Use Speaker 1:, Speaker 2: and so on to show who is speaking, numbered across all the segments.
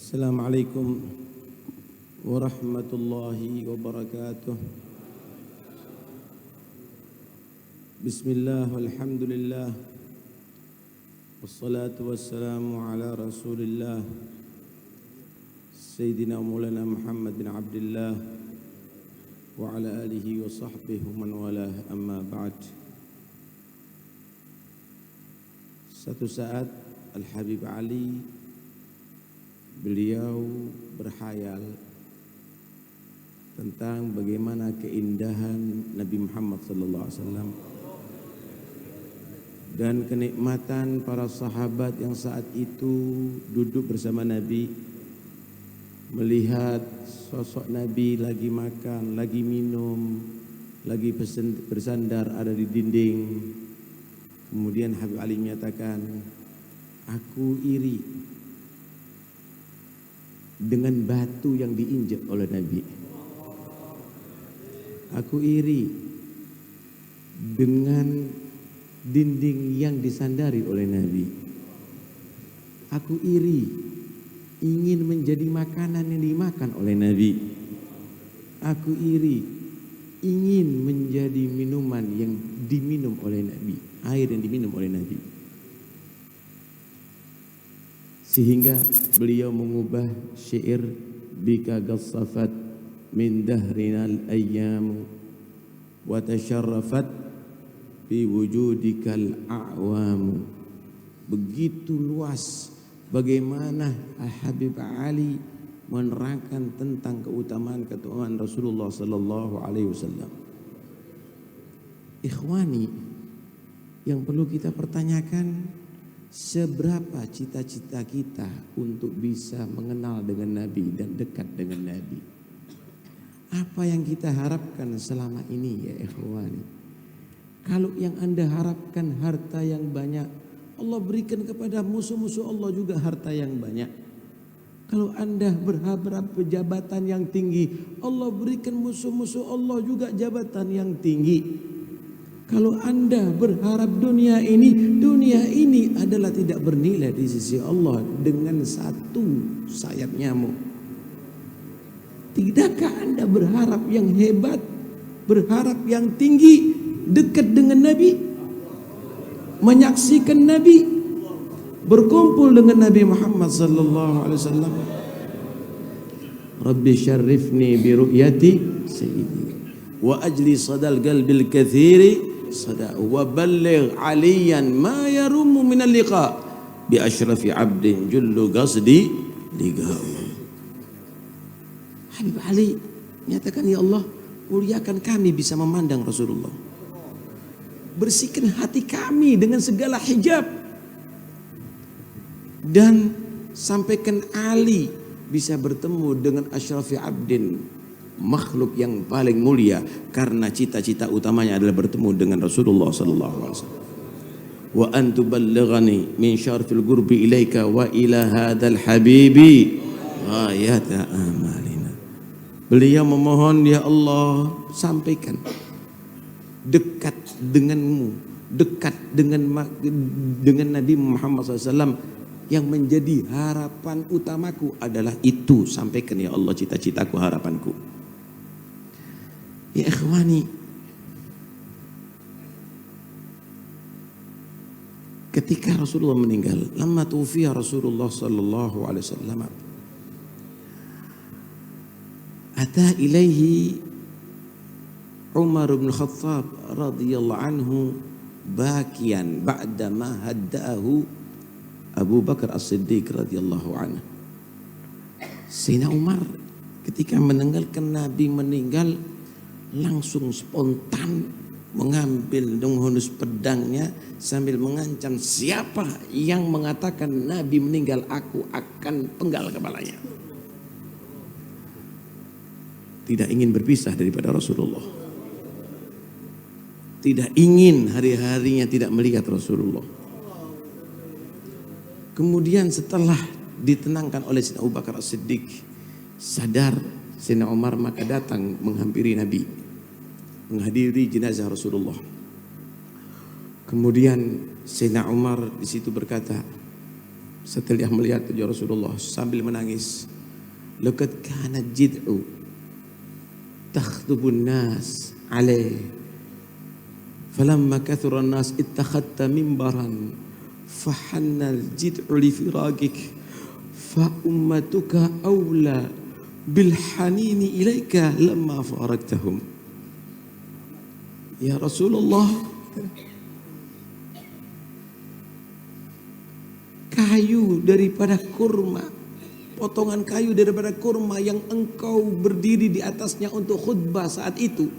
Speaker 1: Assalamualaikum warahmatullahi wabarakatuh. Bismillah walhamdulillah wassalatu wassalamu ala rasulillah Sayyidina Maulana Muhammad bin Abdullah wa ala alihi wa sahbihi man walah, amma ba'd. Satu saat Al-Habib Ali beliau berkhayal tentang bagaimana keindahan Nabi Muhammad SAW dan kenikmatan para sahabat yang saat itu duduk bersama Nabi, melihat sosok Nabi lagi makan, lagi minum, lagi bersandar ada di dinding. Kemudian Habib Ali menyatakan, aku iri dengan batu yang diinjak oleh Nabi. Aku iri dengan dinding yang disandari oleh Nabi. Aku iri ingin menjadi makanan yang dimakan oleh Nabi. Aku iri ingin menjadi minuman yang diminum oleh Nabi, air yang diminum oleh Nabi. Sehingga beliau mengubah syair, bika gassafat min dahrinal ayyam wa tasharrafat fi wujudikal a'wam. Begitu luas bagaimana Habib Ali menerangkan tentang keutamaan Rasulullah sallallahu alaihi wasallam. Ikhwani, yang perlu kita pertanyakan, seberapa cita-cita kita untuk bisa mengenal dengan Nabi dan dekat dengan Nabi? Apa yang kita harapkan selama ini ya ikhwani? Kalau yang Anda harapkan harta yang banyak, Allah berikan kepada musuh-musuh Allah juga harta yang banyak. Kalau Anda berharap jabatan yang tinggi, Allah berikan musuh-musuh Allah juga jabatan yang tinggi. Kalau Anda berharap dunia ini adalah tidak bernilai di sisi Allah dengan satu sayap nyamuk. Tidakkah Anda berharap yang hebat, berharap yang tinggi, dekat dengan Nabi, menyaksikan Nabi, berkumpul dengan Nabi Muhammad sallallahu alaihi wasallam? Rabbi syarrifni bi ru'yati sayyidi wa ajli sadal qalbil katsiri sada wa balligh aliyan ma yarumu minal liqa bi asyrafi abdin jullu qasdi ligau. Habib Ali menyatakan, ya Allah, muliakan kami bisa memandang Rasulullah, bersihkan hati kami dengan segala hijab, dan sampaikan Ali bisa bertemu dengan asyrafi abdin, makhluk yang paling mulia, karena cita-cita utamanya adalah bertemu dengan Rasulullah sallallahu alaihi wasallam. Wa an tuballighani min syarfil qurbi ilaika wa ila hadzal habibi ghayata amalina. Beliau memohon, ya Allah, sampaikan dekat denganmu, dekat dengan Nabi Muhammad SAW, yang menjadi harapan utamaku adalah itu. Sampaikan ya Allah cita-citaku, harapanku. Ya ikhwani, ketika Rasulullah meninggal, lamma tufiya Rasulullah sallallahu alaihi wasallam, ata ilaihi Umar bin Khattab radhiyallahu anhu bakian ba'da ma hadda'ahu Abu Bakar As-Siddiq radhiyallahu anhu. Sayyidina Umar ketika mendengarkan Nabi meninggal, langsung spontan mengambil menghunus pedangnya sambil mengancam, siapa yang mengatakan Nabi meninggal, aku akan penggal kepalanya. Tidak ingin berpisah daripada Rasulullah, tidak ingin hari-harinya tidak melihat Rasulullah. Kemudian setelah ditenangkan oleh Sayyidina Abu Bakar As-Siddiq, sadar Sayyidina Umar, maka datang menghampiri Nabi, menghadiri jenazah Rasulullah. Kemudian Sayyidina Umar di situ berkata, Setelah melihat ya Rasulullah sambil menangis, laqad kana jid'u takhdubun nas alaih falamma kathura an-nas ittakhadta mimbaran fahanna al-jid'u li firaqik fa ummatuka awla bil hanini ilaika lamma faraktahum. Ya Rasulullah, kayu daripada kurma, potongan kayu daripada kurma yang engkau berdiri di atasnya untuk khutbah saat itu.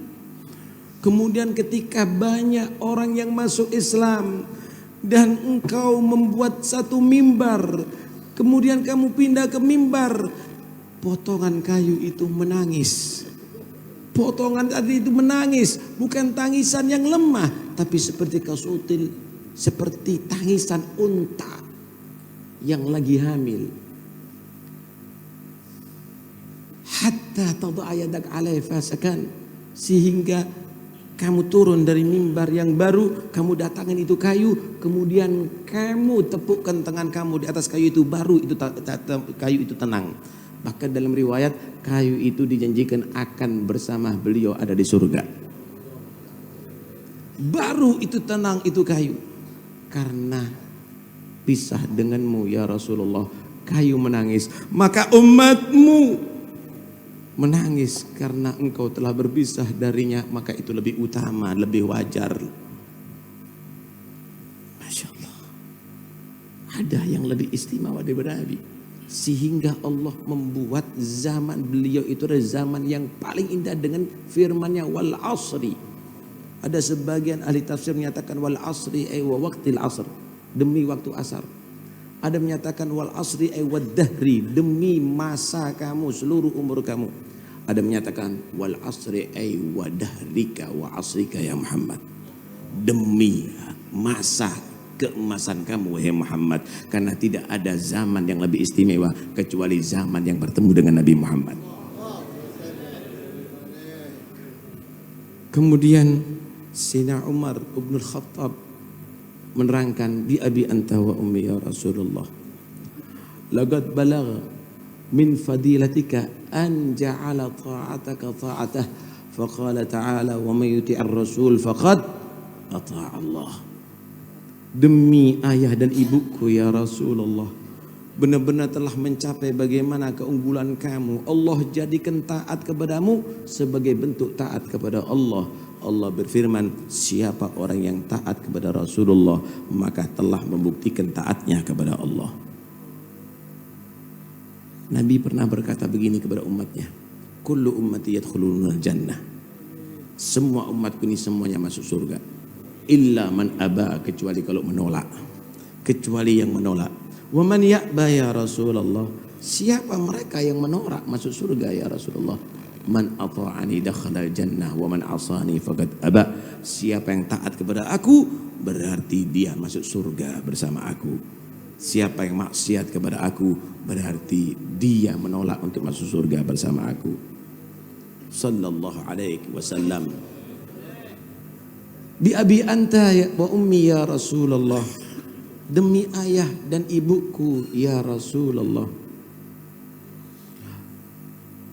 Speaker 1: Kemudian ketika banyak orang yang masuk Islam dan engkau membuat satu mimbar, kemudian kamu pindah ke mimbar, potongan kayu itu menangis. Potongan tadi itu menangis, bukan tangisan yang lemah, tapi seperti kasutil, seperti tangisan unta yang lagi hamil. Hatta tad'a yadak alai fasakan, sehingga kamu turun dari mimbar yang baru, kamu datangin itu kayu, kemudian kamu tepukkan tangan kamu di atas kayu itu, baru itu kayu itu tenang. Bahkan dalam riwayat kayu itu dijanjikan akan bersama beliau ada di surga. Baru itu tenang itu kayu. Karena pisah denganmu ya Rasulullah, kayu menangis. Maka umatmu menangis karena engkau telah berpisah darinya, maka itu lebih utama, lebih wajar. Masya Allah. Ada yang lebih istimewa daripada Nabi. Sehingga Allah membuat zaman beliau itu adalah zaman yang paling indah dengan firman-Nya wal asri. Ada sebagian ahli tafsir menyatakan wal asri ay wa waqtil asr, demi waktu asar. Ada menyatakan wal asri ay wad dahri, demi masa kamu, seluruh umur kamu. Ada menyatakan wal asri ay wa dahrika wa asrika ya Muhammad, demi masa keemasan kamu wahai Muhammad, karena tidak ada zaman yang lebih istimewa kecuali zaman yang bertemu dengan Nabi Muhammad. Kemudian Sayyidina Umar bin Khattab menerangkan, bi abi anta wa ummi ya Rasulullah, laqad balagha min fadilatika an ja'ala ta'ataka ta'atah, faqala ta'ala wa may yuti'ir rasul faqad ata'a Allah. Demi ayah dan ibuku ya Rasulullah, benar-benar telah mencapai bagaimana keunggulan kamu. Allah jadikan taat kepadamu sebagai bentuk taat kepada Allah. Allah berfirman, siapa orang yang taat kepada Rasulullah, maka telah membuktikan taatnya kepada Allah. Nabi pernah berkata begini kepada umatnya, kullu ummati yadkhulunal jannah, semua umatku ini semuanya masuk surga, illa man aba, kecuali kalau menolak, kecuali yang menolak. Wa man ya'ba ya Rasulullah, siapa mereka yang menolak masuk surga ya Rasulullah? Man ata'ani dakhala jannah wa man asani faqad aba, siapa yang taat kepada aku berarti dia masuk surga bersama aku. Siapa yang maksiat kepada aku berarti dia menolak untuk masuk surga bersama aku. Sallallahu alaihi wasallam. Bi abi anta ya wa ummi ya Rasulullah, demi ayah dan ibuku ya Rasulullah.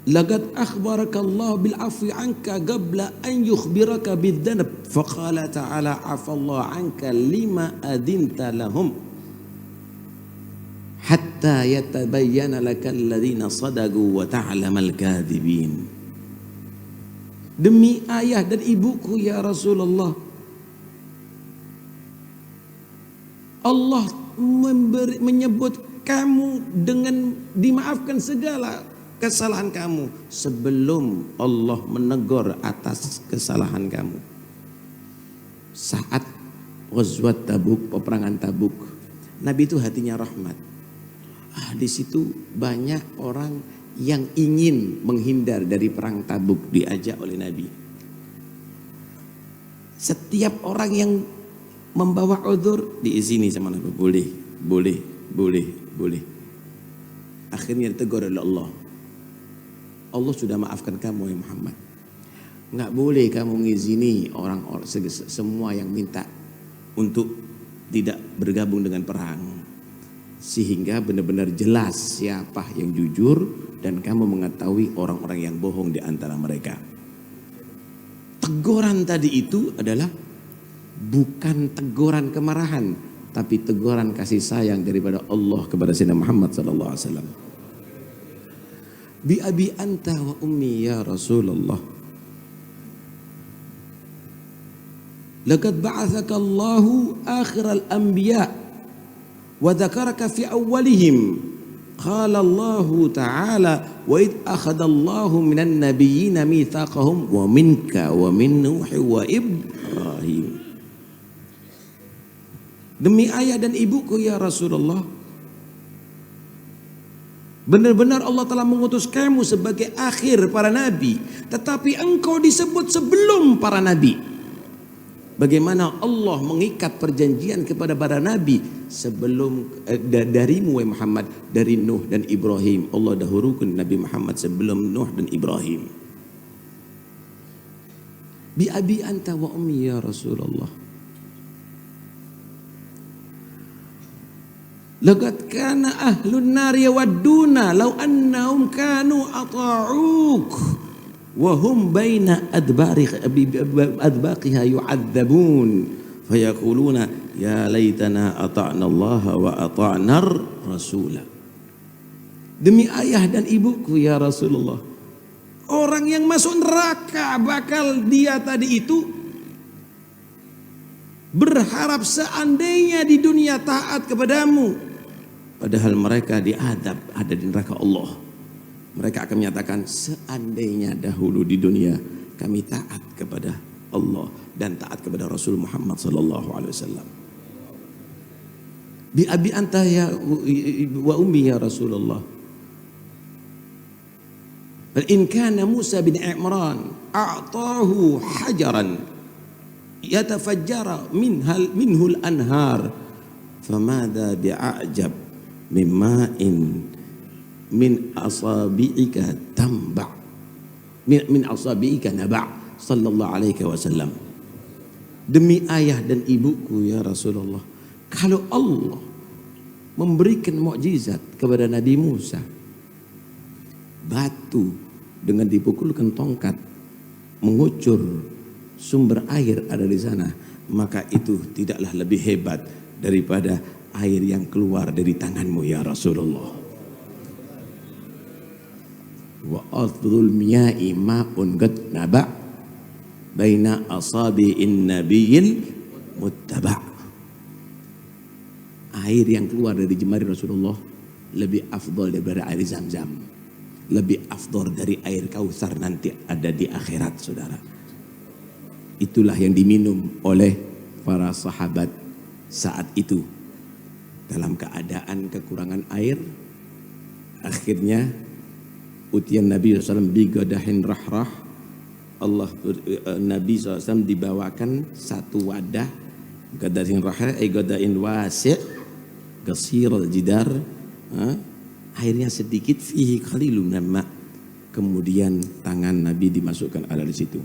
Speaker 1: Laqad akhbaraka Allah bil afwi anka qabla an yukhbiraka bidhanab, faqala ta'ala afallahu anka lima adinta lahum hatta yatabayyana lakal ladzina sadaqu wa ta'lamal kadhibin. Demi ayah dan ibuku ya Rasulullah, Allah menyebut kamu dengan dimaafkan segala kesalahan kamu sebelum Allah menegur atas kesalahan kamu. Saat Ghazwat Tabuk, peperangan Tabuk, Nabi itu hatinya rahmat. Di situ banyak orang yang ingin menghindar dari perang Tabuk diajak oleh Nabi. Setiap orang yang membawa udzur diizini sama Nabi, boleh. Akhirnya ditegur oleh Allah. Allah sudah maafkan kamu ya Muhammad. Enggak boleh kamu ngizini orang-orang semua yang minta untuk tidak bergabung dengan perang. Sehingga benar-benar jelas siapa yang jujur dan kamu mengetahui orang-orang yang bohong di antara mereka. Teguran tadi itu adalah bukan teguran kemarahan, tapi teguran kasih sayang daripada Allah kepada Sayyidina Muhammad sallallahu alaihi wasallam. Bi abi anta wa ummi ya Rasulullah. Laqad ba'athaka Allahu akhiral anbiya wa dzakaraka fi awwalihim. Qala Allah Ta'ala wa id akhadha Allahu minan nabiyyina mitsaqahum wa minka wa min Nuh wa Ibrahim. Demi ayah dan ibuku ya Rasulullah, benar-benar Allah telah mengutus kamu sebagai akhir para nabi, tetapi engkau disebut sebelum para nabi. Bagaimana Allah mengikat perjanjian kepada para nabi sebelum darimu wahai Muhammad, dari Nuh dan Ibrahim. Allah dahulukan Nabi Muhammad sebelum Nuh dan Ibrahim. Bi abi anta wa ummi ya Rasulullah. Laqad kana ahlun nar yawadduna law annahum kanu ata'uk wa hum baina adbaqiha yu'adzabun fayaquluna ya laitana ata'na Allah wa ata'na Rasulah. Demi ayah dan ibuku ya Rasulullah, orang yang masuk neraka bakal dia tadi itu berharap seandainya di dunia taat kepadamu, padahal mereka diadab ada di neraka Allah. Mereka akan menyatakan seandainya dahulu di dunia kami taat kepada Allah dan taat kepada Rasul Muhammad sallallahu alaihi wasallam. Bi abi anta ya wa ummi ya Rasulullah. Bal in kana Musa bin Imran a'tahu hajaran yatafajjara minhu al-anhar famadha bi'ajab mimma'in min asabi'ika tamba min asabi'ika naba' sallallahu alaihi wasallam. Demi ayah dan ibuku ya Rasulullah, kalau Allah memberikan mukjizat kepada Nabi Musa, batu dengan dipukulkan tongkat mengucur sumber air ada di sana, maka itu tidaklah lebih hebat daripada air yang keluar dari tanganmu ya Rasulullah. Wa afdhul miya'i ma'un qad naba' baina asabi'in nabiyil muttaba'. Air yang keluar dari jemari Rasulullah lebih afdal daripada air Zam-Zam, lebih afdal dari air Kautsar nanti ada di akhirat, saudara. Itulah yang diminum oleh para sahabat saat itu dalam keadaan kekurangan air. Akhirnya utian Nabi SAW bigadahin rahrah. Nabi SAW dibawakan satu wadah, gadahin rahrah gadahin wasi' qasirul jidar, airnya sedikit, fihi qalilun nama. Kemudian tangan Nabi dimasukkan ada di situ.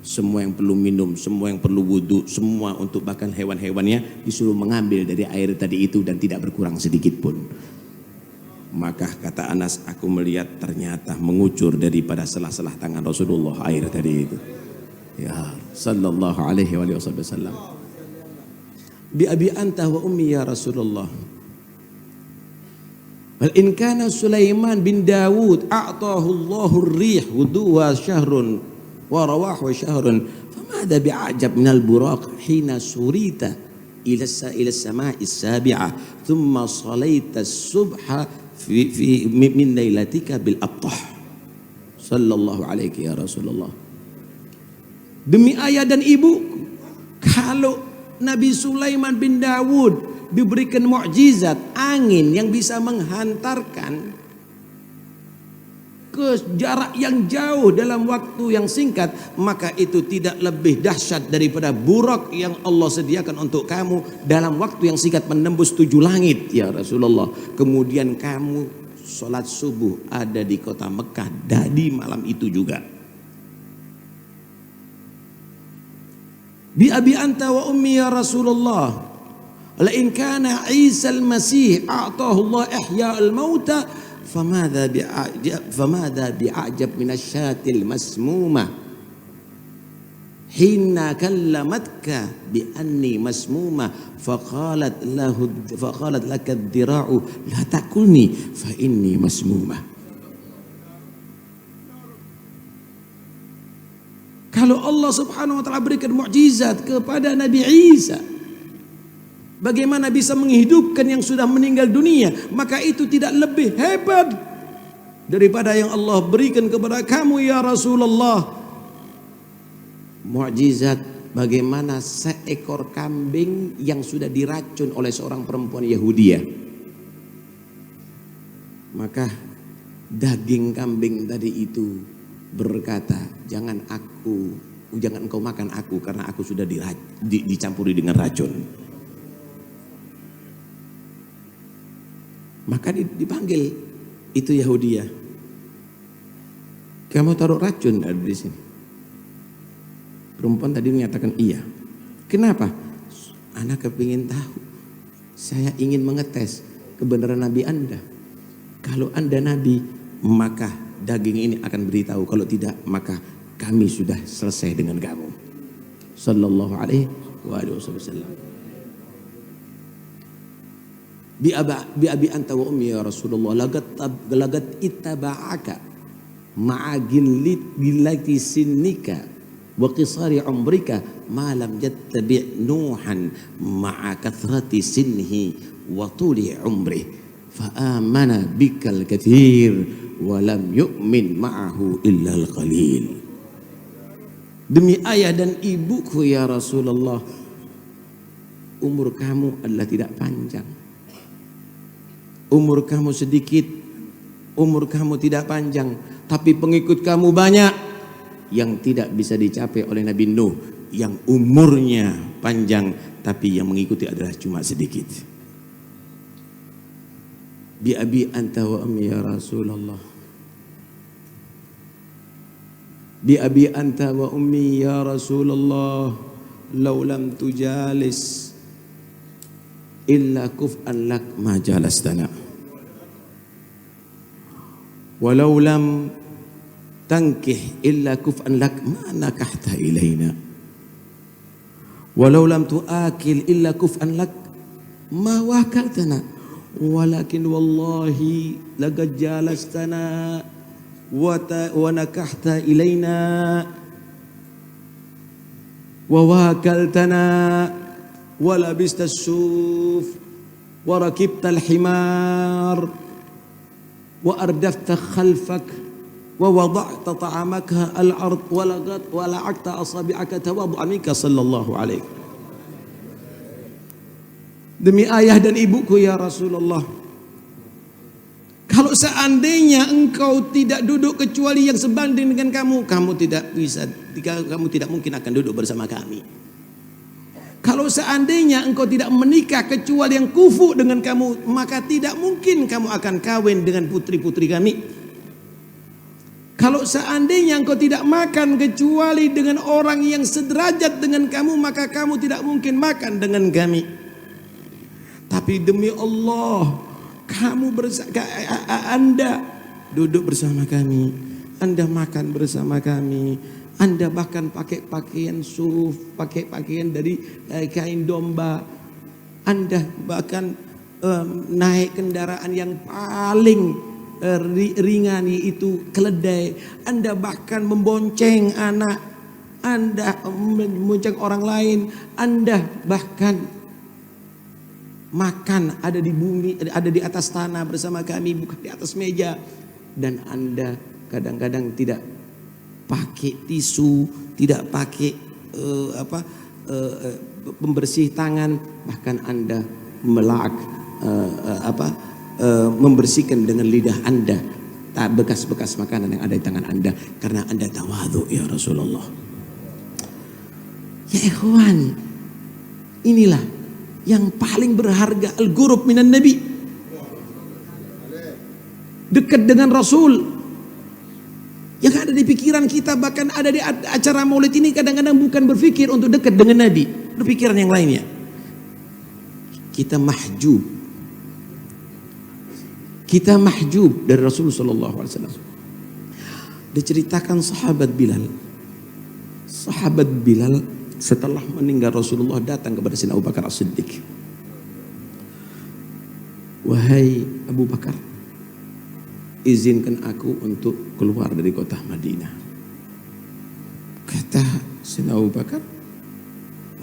Speaker 1: Semua yang perlu minum, semua yang perlu wudu, semua untuk bahkan hewan-hewannya disuruh mengambil dari air tadi itu dan tidak berkurang sedikit pun. Maka kata Anas, aku melihat ternyata mengucur daripada selah-selah tangan Rasulullah air tadi itu. Ya sallallahu alaihi wasallam. Bi abi anta wa ummi ya Rasulullah. Bal in kana Sulaiman bin Dawud a'tahu Allahu ar-rih wuduha syahrun wa rawahu syahrun famada bi'ajab minal buraq hina surita ila as-sama'i as-sabi'ah thumma salaita as-subha fi min lailatika bil abtah sallallahu alaihi ya Rasulullah. Demi ayah dan ibu, kalau Nabi Sulaiman bin Dawud diberikan mukjizat angin yang bisa menghantarkan ke jarak yang jauh dalam waktu yang singkat, maka itu tidak lebih dahsyat daripada burak yang Allah sediakan untuk kamu dalam waktu yang singkat menembus 7 langit ya Rasulullah. Kemudian kamu sholat subuh ada di kota Mekah di malam itu juga. Bi abi anta wa ummi ya Rasulullah. La in kana Isa al-Masih a'tahu Allah ihya al-mauta famadha bi'ajab min asyatil masmumah hina kallamatka bi anni masmumah faqalat laka ad-dira'u la takulni fa inni masmumah. Kalau Allah Subhanahu wa taala berikan mukjizat kepada Nabi Isa, bagaimana bisa menghidupkan yang sudah meninggal dunia, maka itu tidak lebih hebat daripada yang Allah berikan kepada kamu ya Rasulullah. Mukjizat bagaimana seekor kambing yang sudah diracun oleh seorang perempuan Yahudiya. Maka daging kambing tadi itu berkata, jangan engkau makan aku karena aku sudah dicampuri dengan racun. Maka dipanggil itu Yahudiya. Kamu taruh racun ada di sini. Perempuan tadi menyatakan iya. Kenapa? Anak kepingin tahu. Saya ingin mengetes kebenaran Nabi Anda. Kalau Anda Nabi, maka daging ini akan beritahu. Kalau tidak, maka kami sudah selesai dengan kamu. Sallallahu alaihi wasallam. Bi abi anta wa ummi ya Rasulullah lagat ittaba'aka ma'a gillati sinnika wa qisari umrika ma lam yattabi' nuhan ma'a kathrati sinhi wa tuli umri fa amana bikal kathir wa lam yu'min ma'ahu illa al-qalil. Demi ayah dan ibuku ya Rasulullah, umur kamu adalah tidak panjang. Umur kamu sedikit, umur kamu tidak panjang, tapi pengikut kamu banyak yang tidak bisa dicapai oleh Nabi Nuh yang umurnya panjang tapi yang mengikuti adalah cuma sedikit. Bi abi anta wa ummi ya Rasulullah. Bi abi anta wa ummi ya Rasulullah law lam tujalis illa kuf'an lak ma jalastana walau lam tankih illa kuf'an lak ma nakahta ilaina walau lam tuakil illa kuf'an lak ma wakaltana walakin wallahi laqad jalastana wa nakahta ilaina wa wakaltana wa labista as-suf wa rakibta al-himar wa ardafta khalfak wa wada'ta ta'amaka al-ard wa la'akta asabi'aka tawaddu'an minka sallallahu alaihi. Demi ayah dan ibuku ya Rasulullah, kalau seandainya engkau tidak duduk kecuali yang sebanding dengan kamu tidak bisa, kamu tidak mungkin akan duduk bersama kami. Kalau seandainya engkau tidak menikah kecuali yang kufu dengan kamu, maka tidak mungkin kamu akan kawin dengan putri-putri kami. Kalau seandainya engkau tidak makan kecuali dengan orang yang sederajat dengan kamu, maka kamu tidak mungkin makan dengan kami. Tapi demi Allah, Anda duduk bersama kami, Anda makan bersama kami, Anda bahkan pakai pakaian suf, pakai pakaian dari kain domba, Anda bahkan naik kendaraan yang paling ringan yaitu keledai, Anda bahkan membonceng anak, Anda membonceng orang lain, Anda bahkan makan ada di bumi, ada di atas tanah bersama kami, bukan di atas meja. Dan Anda kadang-kadang tidak pakai tisu, tidak pakai pembersih tangan, bahkan Anda membersihkan dengan lidah Anda bekas-bekas makanan yang ada di tangan Anda, karena Anda tawadhu ya Rasulullah. Ya ikhwan, inilah yang paling berharga, al-ghurub minan nabi, dekat dengan Rasul. Yang ada di pikiran kita, bahkan ada di acara maulid ini, kadang-kadang bukan berpikir untuk dekat dengan Nabi, berpikiran yang lainnya. kita mahjub. Kita mahjub dari Rasulullah sallallahu alaihi wasallam. Diceritakan sahabat Bilal. Sahabat Bilal setelah meninggal Rasulullah datang kepada Sayyidina Abu Bakar As-Siddiq. Wahai Abu Bakar, izinkan aku untuk keluar dari kota Madinah. Kata Sayyidina Abu Bakar,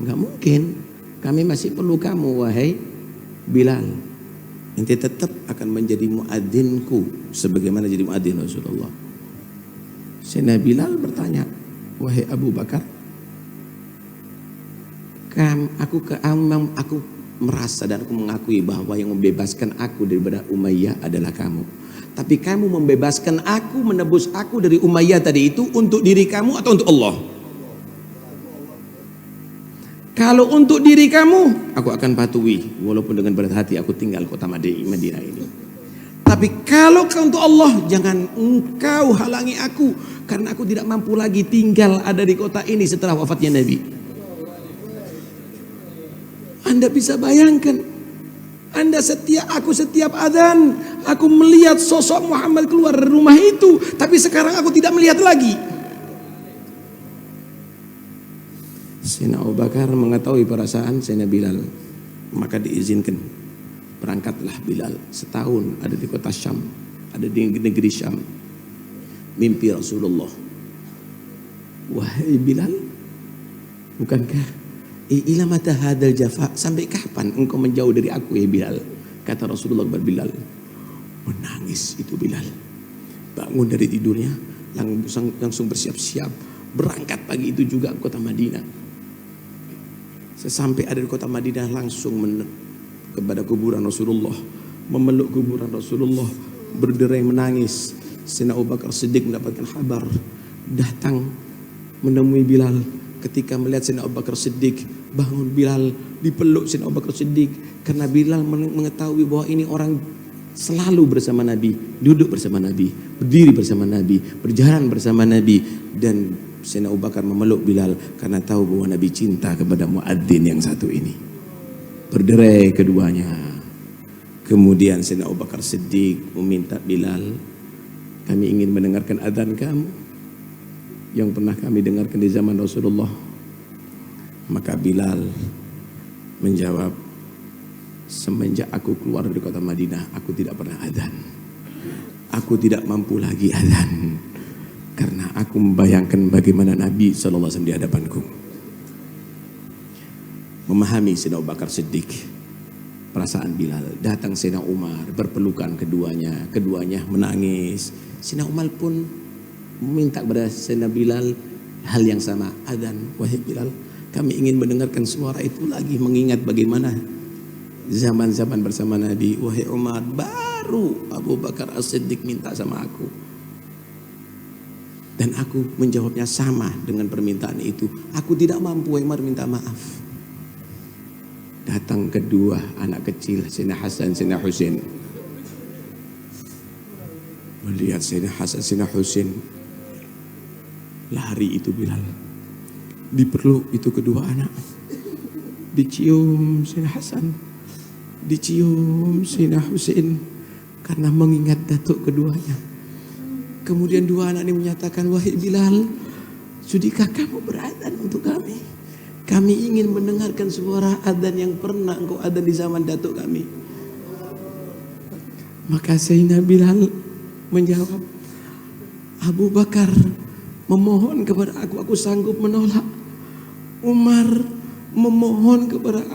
Speaker 1: enggak mungkin, kami masih perlu kamu wahai Bilal. Ente tetap akan menjadi muadzinku sebagaimana jadi muadzin Rasulullah. Sayyidina Bilal bertanya, wahai Abu Bakar, aku merasa dan aku mengakui bahwa yang membebaskan aku daripada Umayyah adalah kamu. Tapi kamu membebaskan aku, menebus aku dari Umayyah tadi itu untuk diri kamu atau untuk Allah? Kalau untuk diri kamu, aku akan patuhi walaupun dengan berat hati aku tinggal kota Madinah ini. Tapi kalau untuk Allah, jangan engkau halangi aku, karena aku tidak mampu lagi tinggal ada di kota ini setelah wafatnya Nabi. Anda bisa bayangkan, aku setiap adzan, aku melihat sosok Muhammad keluar dari rumah itu, tapi sekarang aku tidak melihat lagi. Sayyidina Abu Bakar mengetahui perasaan Sayyidina Bilal, maka diizinkan berangkatlah Bilal setahun ada di kota Syam, ada di negeri Syam, mimpi Rasulullah. Wahai Bilal, bukankah ila mata hadal jafa, sampai kapan engkau menjauh dari aku ya Bilal? Kata Rasulullah kepada Bilal. Menangis itu Bilal, bangun dari tidurnya langsung bersiap-siap berangkat pagi itu juga ke kota Madinah. Sesampai ada di kota Madinah langsung kepada kuburan Rasulullah, memeluk kuburan Rasulullah, berderai menangis. Sayyidina Abu Bakar Siddiq mendapatkan kabar, datang menemui Bilal. Ketika melihat Sayyidina Abu Bakar Siddiq, bangun Bilal, dipeluk Sayyidina Abu Bakar Siddiq, karena Bilal mengetahui bahwa ini orang selalu bersama Nabi, duduk bersama Nabi, berdiri bersama Nabi, berjalan bersama Nabi. Dan Sayyidina Abu Bakar memeluk Bilal karena tahu bahwa Nabi cinta kepada muadzin yang satu ini. Berderai keduanya. Kemudian Sayyidina Abu Bakar Siddiq meminta Bilal, kami ingin mendengarkan adzan kamu yang pernah kami dengarkan di zaman Rasulullah. Maka Bilal menjawab, semenjak aku keluar dari kota Madinah, aku tidak pernah adzan. Aku tidak mampu lagi adzan, karena aku membayangkan bagaimana Nabi SAW di hadapanku. Memahami Sayyidina Abu Bakar Siddiq perasaan Bilal. Datang Sayyidina Umar, berpelukan keduanya menangis. Sayyidina Umar pun meminta kepada Sayyidina Bilal hal yang sama, adzan. Wahai Bilal, kami ingin mendengarkan suara itu lagi, mengingat bagaimana zaman-zaman bersama Nabi. Wahai Umar, baru Abu Bakar As-Siddiq minta sama aku, dan aku menjawabnya sama dengan permintaan itu. Aku tidak mampu, wahai Umar, minta maaf. Datang kedua anak kecil, Sayyidina Hasan, Sayyidina Husain. Melihat Sayyidina Hasan, Sayyidina Husain, lari itu Bilal, dipeluk itu kedua anak, dicium Sayyidina Hasan, dicium Sayyidina Husain, karena mengingat datuk keduanya. Kemudian dua anak ini menyatakan, wahai Bilal, sudikah kamu beradzan untuk kami? Kami ingin mendengarkan suara adzan yang pernah engkau adzan di zaman datuk kami. Maka Sayyidina Bilal menjawab, Abu Bakar memohon kepada aku sanggup menolak. Umar memohon kepada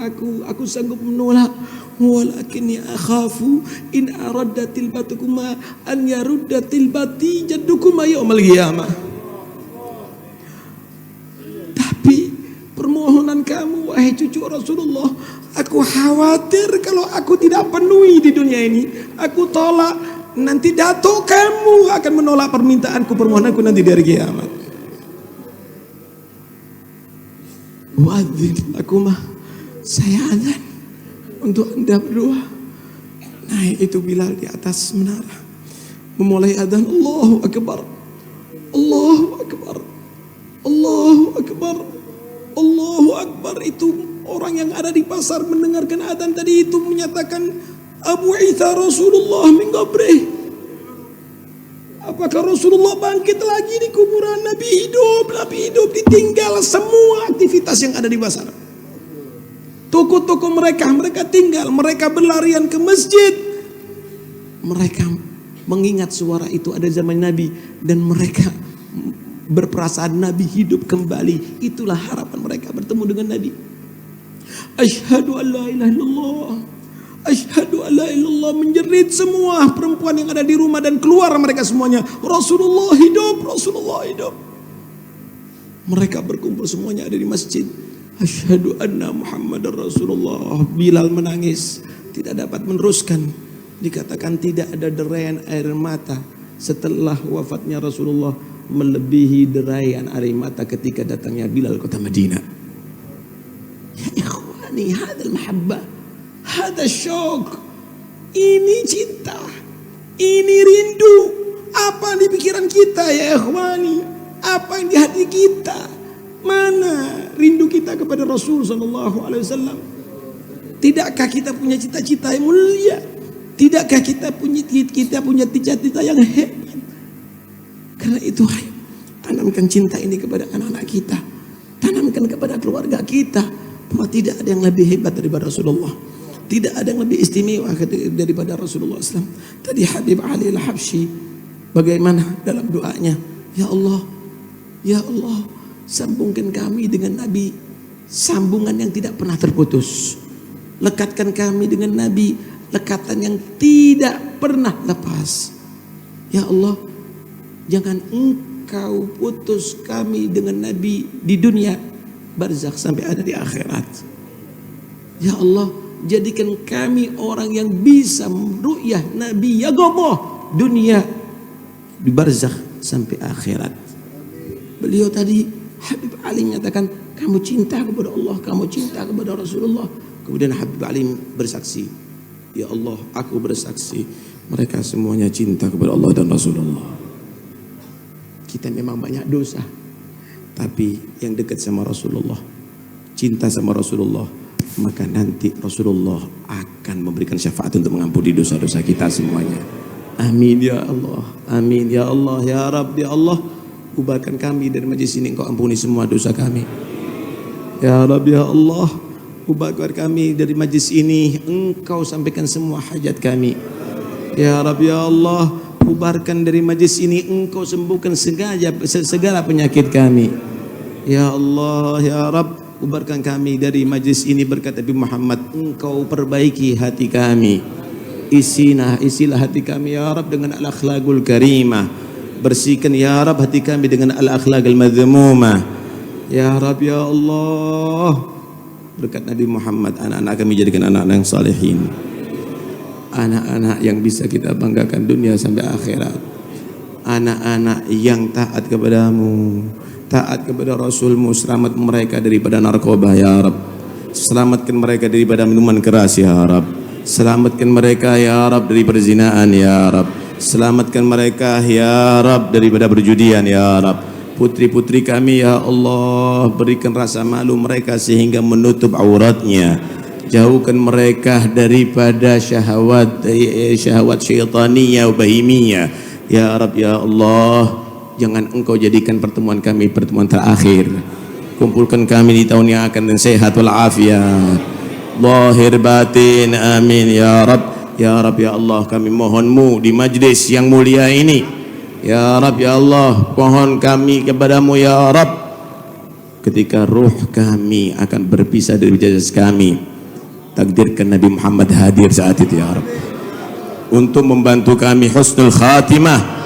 Speaker 1: aku sanggup menolak. Walakin ya akhafu in araddatil batukuma an yaruddatil bati jaddukuma yaumal qiyamah. Tapi permohonan kamu wahai cucu Rasulullah, aku khawatir kalau aku tidak penuhi di dunia ini, aku tolak, nanti datuk kamu akan menolak permohonanku nanti di hari kiamat. Muadzin, aku mah saya adzan untuk anda berdua. Naik itu Bilal di atas menara, memulai adzan, Allahu Akbar, Allahu Akbar, Allahu Akbar, Allahu Akbar. Itu orang orang yang ada di pasar mendengarkan adzan tadi itu menyatakan Abu Isa Rasulullah min qabrih. Apakah Rasulullah bangkit lagi di kuburan? Nabi hidup, ditinggal semua aktivitas yang ada di pasar. Toko-toko mereka tinggal, mereka berlarian ke masjid. Mereka mengingat suara itu ada zaman Nabi dan mereka berperasaan Nabi hidup kembali. Itulah harapan mereka bertemu dengan Nabi. Asyhadu an la ilaha illallah. Asyhadu an la ilaha illallah, menjerit semua perempuan yang ada di rumah dan keluar mereka semuanya. Rasulullah hidup, Rasulullah hidup. Mereka berkumpul semuanya ada di masjid. Asyhadu anna Muhammadar Rasulullah. Bilal menangis, tidak dapat meneruskan. Dikatakan tidak ada deraian air mata setelah wafatnya Rasulullah melebihi deraian air mata ketika datangnya Bilal kota Madinah. Ya ikhwani, hadal mahabbah, hadal syauq. Ini cinta, ini rindu. Apa yang di pikiran kita ya ikhwani? Apa yang di hati kita? Mana rindu kita kepada Rasul sallallahu alaihi wasallam? Tidakkah kita punya cita-cita yang mulia? Tidakkah kita punya cita-cita yang hebat? Karena itu ayo tanamkan cinta ini kepada anak-anak kita. Tanamkan kepada keluarga kita bahwa tidak ada yang lebih hebat daripada Rasulullah. Tidak ada yang lebih istimewa daripada Rasulullah SAW. Tadi Habib Ali Al-Habsyi bagaimana dalam doanya? Ya Allah, sambungkan kami dengan Nabi, sambungan yang tidak pernah terputus. Lekatkan kami dengan Nabi, lekatan yang tidak pernah lepas. Ya Allah, jangan Engkau putus kami dengan Nabi di dunia barzakh sampai ada di akhirat. Ya Allah, jadikan kami orang yang bisa ru'yah Nabi ya Allah dunia di barzakh sampai akhirat. Beliau tadi Habib Ali menyatakan kamu cinta kepada Allah, kamu cinta kepada Rasulullah. Kemudian Habib Ali bersaksi, ya Allah, aku bersaksi mereka semuanya cinta kepada Allah dan Rasulullah. Kita memang banyak dosa, tapi yang dekat sama Rasulullah, cinta sama Rasulullah, maka nanti Rasulullah akan memberikan syafaat untuk mengampuni dosa-dosa kita semuanya. Amin ya Allah, amin ya Allah, ya Rabb, ya Allah, ubahkan kami dari majlis ini, Engkau ampuni semua dosa kami. Ya Rabb, ya Allah, ubahkan kami dari majlis ini, Engkau sampaikan semua hajat kami. Ya Rabb, ya Allah, ubarkan dari majlis ini, Engkau sembuhkan segala penyakit kami. Ya Allah, ya Rabb, ubarkan kami dari majlis ini berkat Nabi Muhammad, Engkau perbaiki hati kami. Isilah hati kami ya Rabb dengan al-akhlaqul karimah. Bersihkan ya Rabb hati kami dengan al-akhlaqul madhmumah. Ya Rabb, ya Allah, berkat Nabi Muhammad anak-anak kami jadikan anak-anak yang salihin, anak-anak yang bisa kita banggakan dunia sampai akhirat, anak-anak yang taat kepadamu, taat kepada Rasulmu. Selamat mereka daripada narkoba ya Rabb, selamatkan mereka daripada minuman keras ya Rabb, selamatkan mereka ya Rabb dari perzinaan ya Rabb, selamatkan mereka ya Rabb daripada perjudian ya Rabb. Putri-putri kami ya Allah, berikan rasa malu mereka sehingga menutup auratnya. Jauhkan mereka daripada syahwat syaitaniyah bahimiyah ya Rabb, ya Allah. Jangan Engkau jadikan pertemuan kami pertemuan terakhir. Kumpulkan kami di tahun yang akan dan sehat walafiat lahir batin, amin ya Rabb. Ya Rabb, ya Allah, kami mohonmu di majlis yang mulia ini ya Rabb, ya Allah, mohon kami kepadamu ya Rabb, ketika ruh kami akan berpisah dari jasad kami, takdirkan Nabi Muhammad hadir saat itu ya Rabb, untuk membantu kami husnul khatimah,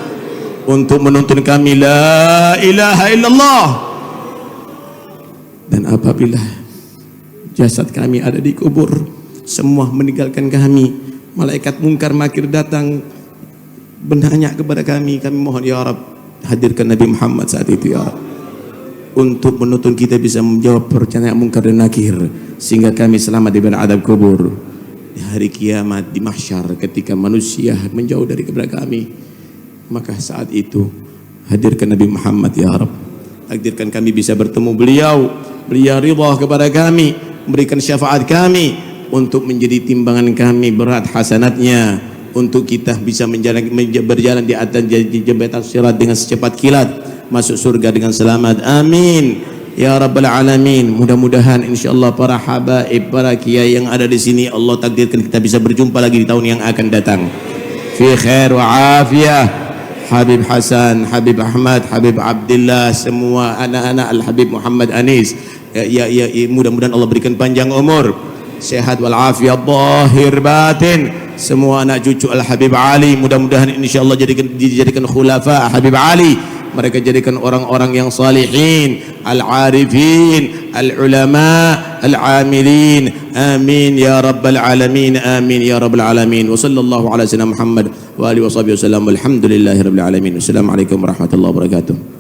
Speaker 1: untuk menuntun kami la ilaha illallah. Dan apabila jasad kami ada di kubur, semua meninggalkan kami, malaikat mungkar makir datang bertanya kepada kami mohon ya Rabb, hadirkan Nabi Muhammad saat itu ya Rabb, untuk menuntun kita bisa menjawab pertanyaan mungkar dan nakir, sehingga kami selamat di adab kubur. Di hari kiamat, di mahsyar, ketika manusia menjauh dari kepada kami, maka saat itu hadirkan Nabi Muhammad ya Rabb, takdirkan kami bisa bertemu beliau ridha kepada kami, berikan syafaat kami untuk menjadi timbangan kami berat hasanatnya, untuk kita bisa berjalan di atas jembatan sirat dengan secepat kilat, masuk surga dengan selamat. Amin ya rabbal alamin. Mudah-mudahan insyaallah para habaib, para kiai yang ada di sini, Allah takdirkan kita bisa berjumpa lagi di tahun yang akan datang fi khair wa afiyah. Habib Hasan, Habib Ahmad, Habib Abdullah, semua anak-anak Al-Habib Muhammad Anis, mudah-mudahan Allah berikan panjang umur, sehat walafiat zahir batin. Semua anak cucu Al-Habib Ali, mudah-mudahan insyaallah dijadikan khulafa Habib Ali, mereka jadikan orang-orang yang salihin, al-arifin, al-ulama, al-amilin. Amin ya rabbal alamin, amin ya rabbal alamin. Wa sallallahu ala sayyidina Muhammad wa alihi wa sahbihi wasallam. Walhamdulillahi rabbil alamin. Wassalamualaikum warahmatullahi wabarakatuh.